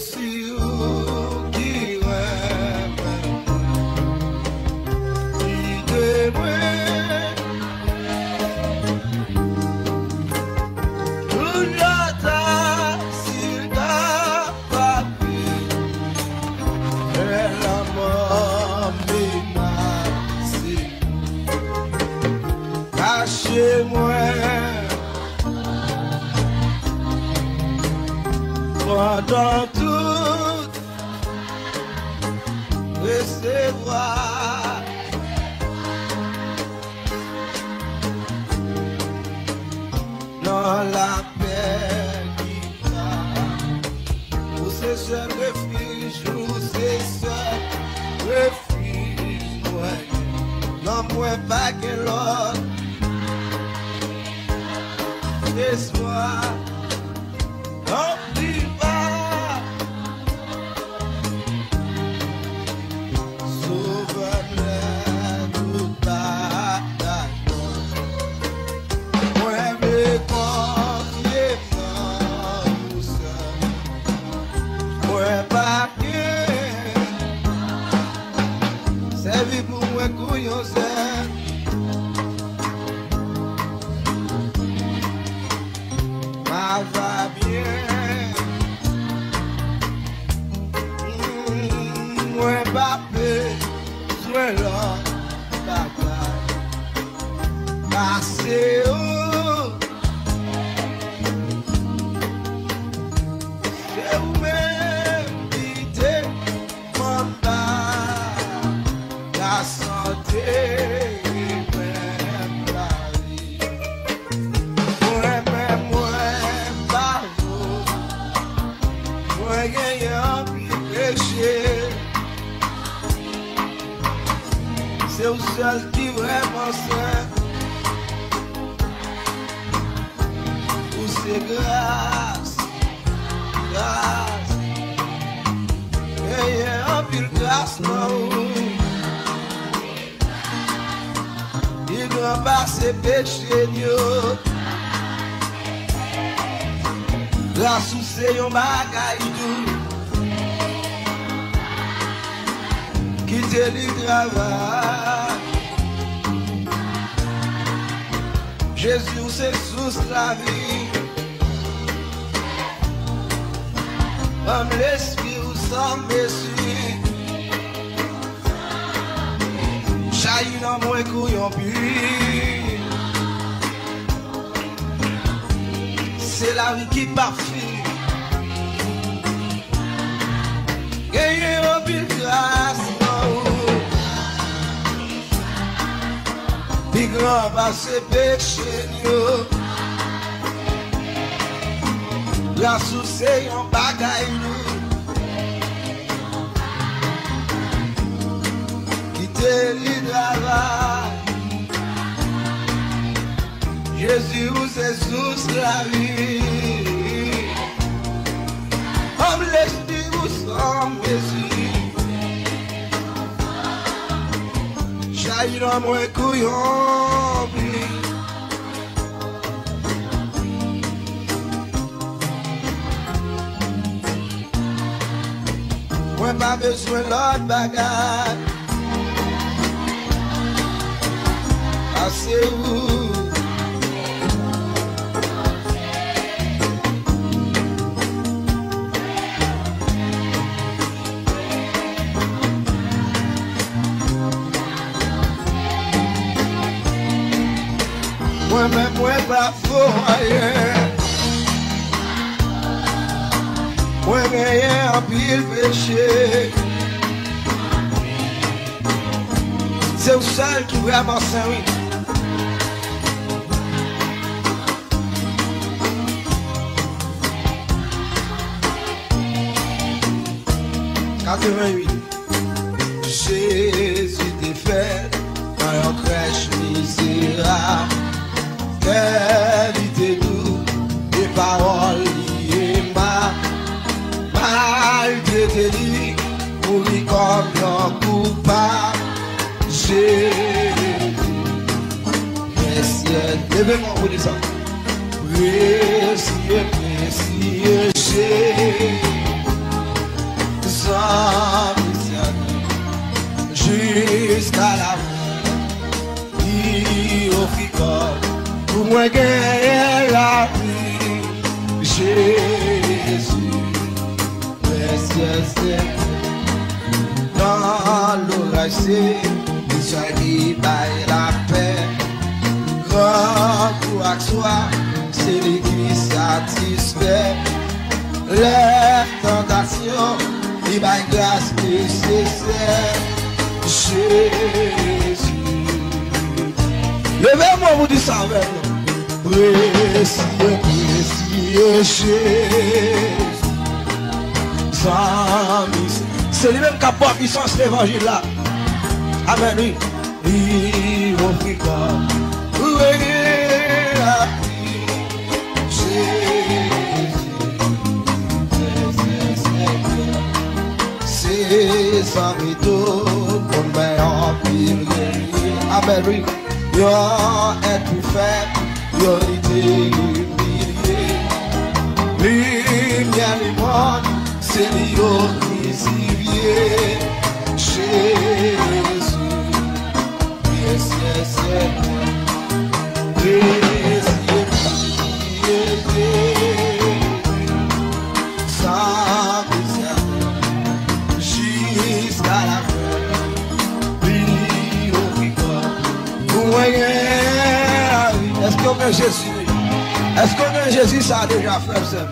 Si vous qui rêve, qui devrait tout l'autre s'il t'a pas pris, et la mort menacée, cachez-moi. Pendant tout recevoir dans la paix qui va, où c'est seul refuge, où c'est seul refuge, non moins pas que l'autre espoir. Va bien, moi Mbappé, sois là, bataille, passez où, c'est vous-même qui demandez la santé. C'est le seul qui vraiment sait où c'est grâce, grâce. Et un pile grâce, non. Il doit passer péché, Dieu. Grâce où c'est un bagaille. Quitter le travail, Jésus c'est sous la vie, comme l'esprit ou sans messie, jaillit dans mon couillon puis, c'est la vie qui parfume, gagner au pile grâce. Puis grand va se péché, la souce yon bagay nou, quitter le travail, Jésus ou c'est sous la vie, comme l'esprit ou sans mesure. Jaillit dans mon couillon, moi pas besoin l'autre bagarre. Assez où? Moi-même, moi pas foyer. Moi, rien en pile péché. C'est le seul qui vraiment saint. 88. Jésus t'est fait dans une crèche misérable. Qualité doux, des paroles liées malgré tes lits, pour lui comme un coupable. Jésus, merci, levez-moi pour dire ça. Merci, merci, Jésus. Dans l'orage, c'est l'histoire qui baille la paix. Grand pour soi, c'est lui qui satisfait. Les tentations, il baille grâce nécessaire. Jésus. Levez-moi, vous dites ça avec nous. Précieux, précieux Jésus. C'est lui-même qui a pas puissance l'évangile là. Amen, oui. Il offrit quoi? C'est sans rideau qu'on met en pile. Amen, oui. Yo est plus faible, yo été humilié. Lumière du monde, c'est l'io risivier. Jésus, yes, yes, yes. Sans misère, jusqu'à la fin. Est-ce qu'on a Jésus? Est-ce qu'on a Jésus? Ça a déjà fait ça.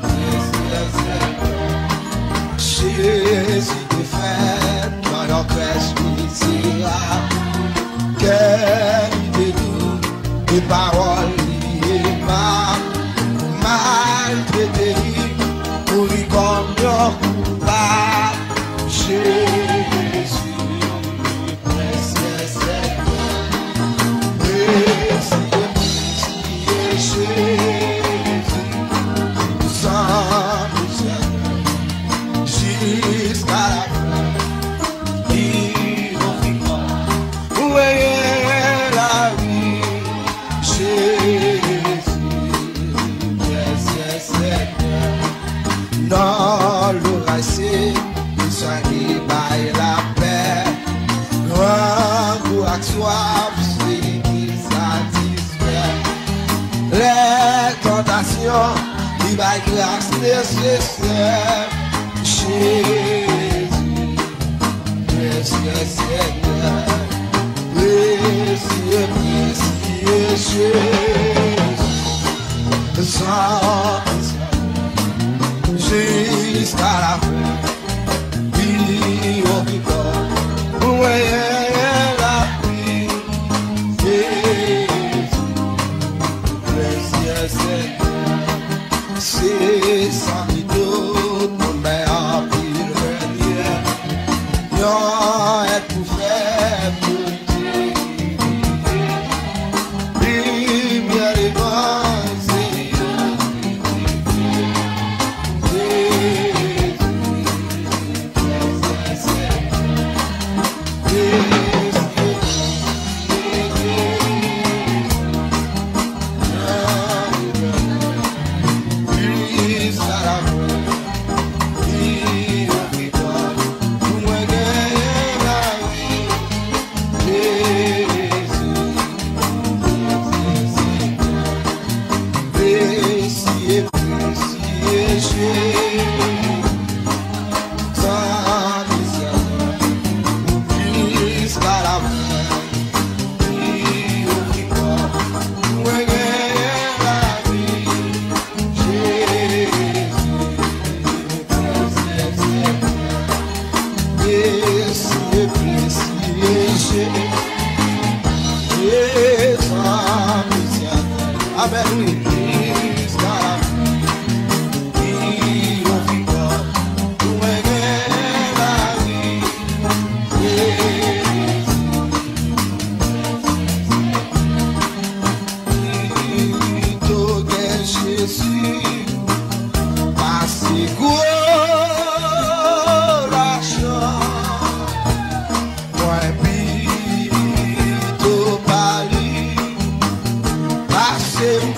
Jésus te fait dans leur crèche misérable. Quelle idée nous, des paroles liées mal, maltraité pour lui comme leur coupable. Jésus, précieux Seigneur, précieux Jésus, sans misère, jusqu'à la fin, il n'oublie pas où est la vie. Jésus, précieux Seigneur, dans l'orage, il s'agit de la paix. Loin pour soif, celui qui satisfait. Les tentations, il va grâce nécessaire. Jésus, précieux Seigneur, précieux, précieux Jésus, sans jusqu'à la fin, il oublie pas où est la vie. Jésus, précieux Seigneur, c'est sans rideau qu'on met en pile relief. Yon est tout fait pour Dieu. Lumière des vents, c'est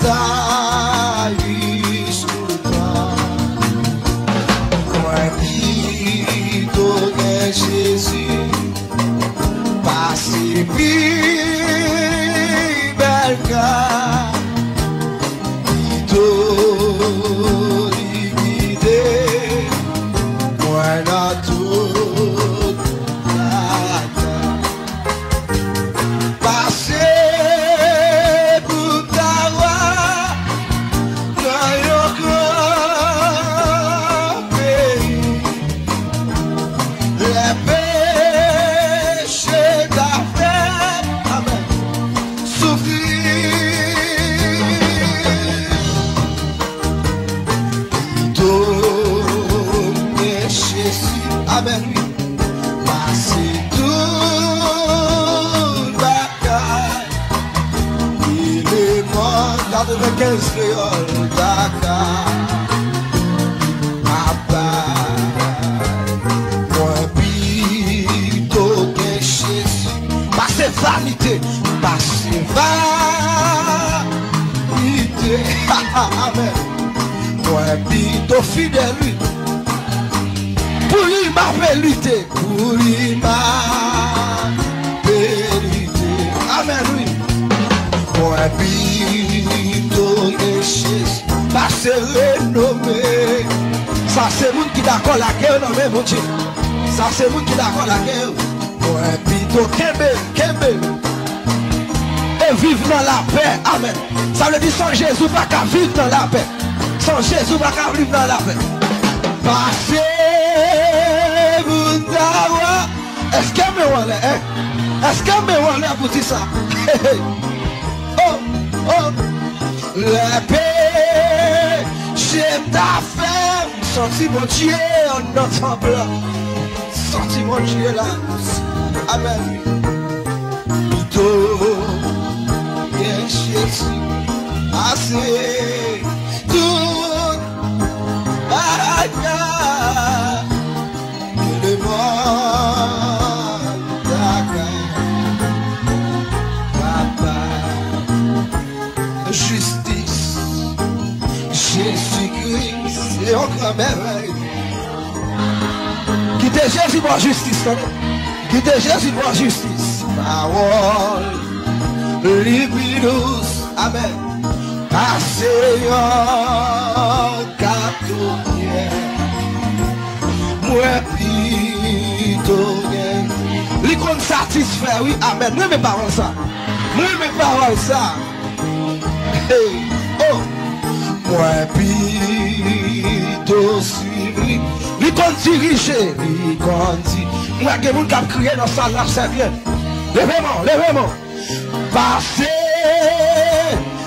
Tá Amen, oui. Passer tout bagaille. Il est mort, 95 créoles, Dakar. Vanité, passez vanité. Amen. Moi, plutôt fidèle, lui. Pour lui, m'a fait lutter. Pour lui, m'a fait lutter. Amen, oui. Moi, plutôt richesse, passez renommé. Ça, c'est vous qui d'accord la guerre, non, mais mon Dieu. Ça, c'est vous qui d'accord la guerre. Ouais, plutôt Kembe, et vivre dans la paix, amen. Ça veut dire sans Jésus, pas qu'à vivre dans la paix. Sans Jésus, pas qu'à vivre dans la paix. Passez vous d'avoir. Est-ce que me voilà, hein? Est-ce que me voilà pour dire ça? Oh, oh, la paix, j'ai ta femme. Senti mon Dieu en ensemble. Senti mon Dieu là. Amen. Plutôt, bien Jésus, assez tout, bagarre, que le monde papa, justice, Jésus-Christ, c'est encore merveille. Qui était Jésus pour justice, qui était Jésus pour justice. Parole, libidus, amen. Asseyon, katouye, moi pitonye. Li kon satisfait, oui, amen. Moi mes paroles ça. Moi mes paroles ça. Hey, oh, moi pitonye suivi. Li kon dirige, li kon dirige. Moi, je vais crier dans sa salle, c'est bien. Levez-moi. Passez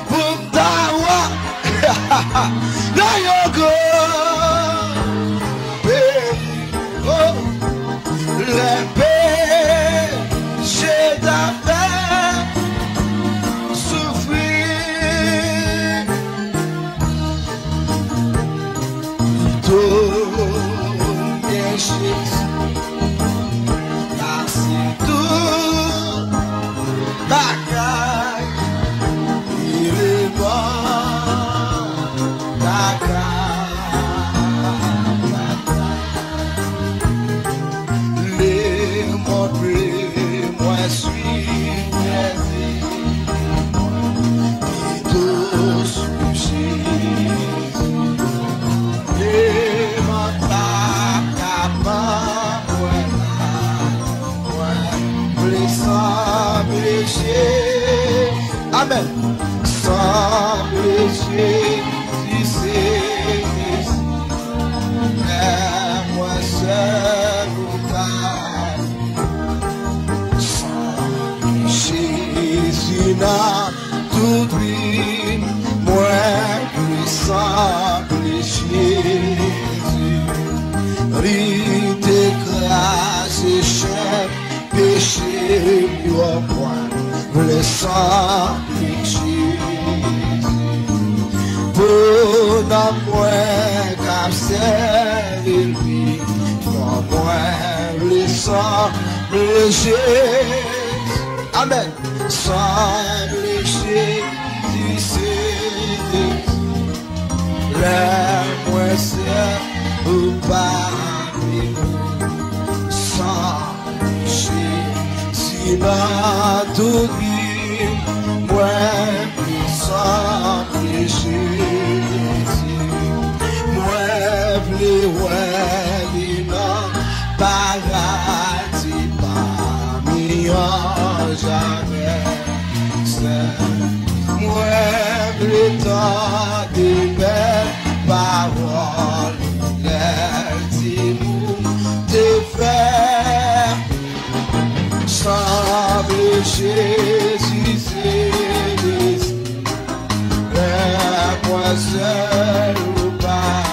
pour Tawa. Là, yo go. Le péché d'affaire souffrir. Tout bien Jésus. Il est mort, les mots, moi suis tous les amen. Sans péché, si c'est moi seul ou pas. Sans péché, Jésus n'a tout pris. Moi, sans péché, Jésus t'écrase, cher péché, moi, le sang de Jésus, pour moi, comme c'est lui, pour moi, le sang de Jésus, amen, sang de Jésus, c'est moi, c'est ou pas, sang de Jésus, n'a tout dit. Moi, sans péché, moi, les paradis, parmi jamais, moi, les temps des belles paroles, les dis-nous, tes frères, sans péché. Moi seul ou pas,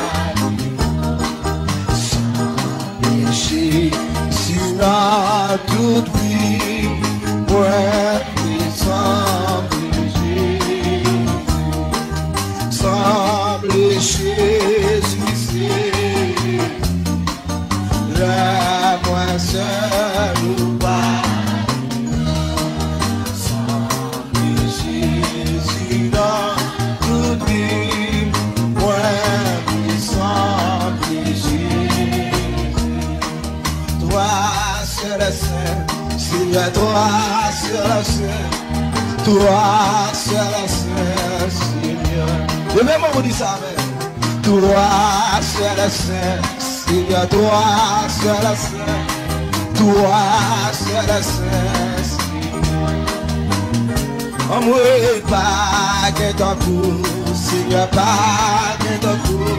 sans péché, dans toute vie, ouais, semble Jésus, la moi seul ou pas, semble Jésus dans toute vie, ouais, semble Jésus. Toi seul le Saint, Seigneur, toi seul le Saint, toi seul le Saint, Seigneur. Le même mot dit ça, mais toi seul le Saint, Seigneur, toi seul le Saint, toi seul le Saint, Seigneur. On ne pas que ton coup, Seigneur, pas que ton coup,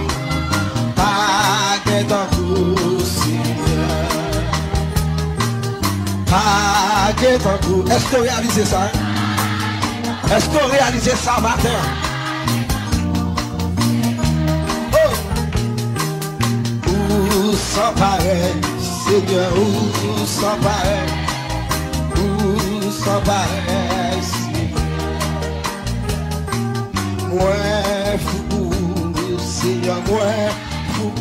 pas que ton coup, Seigneur. Pas que ton coup. Est-ce que vous réalisez ça? Est-ce que vous réalisez ça matin? Oh! Où sans pareil, Seigneur, où sans pareil, où sans pareil, Seigneur. Moi fou, Seigneur, moi fou,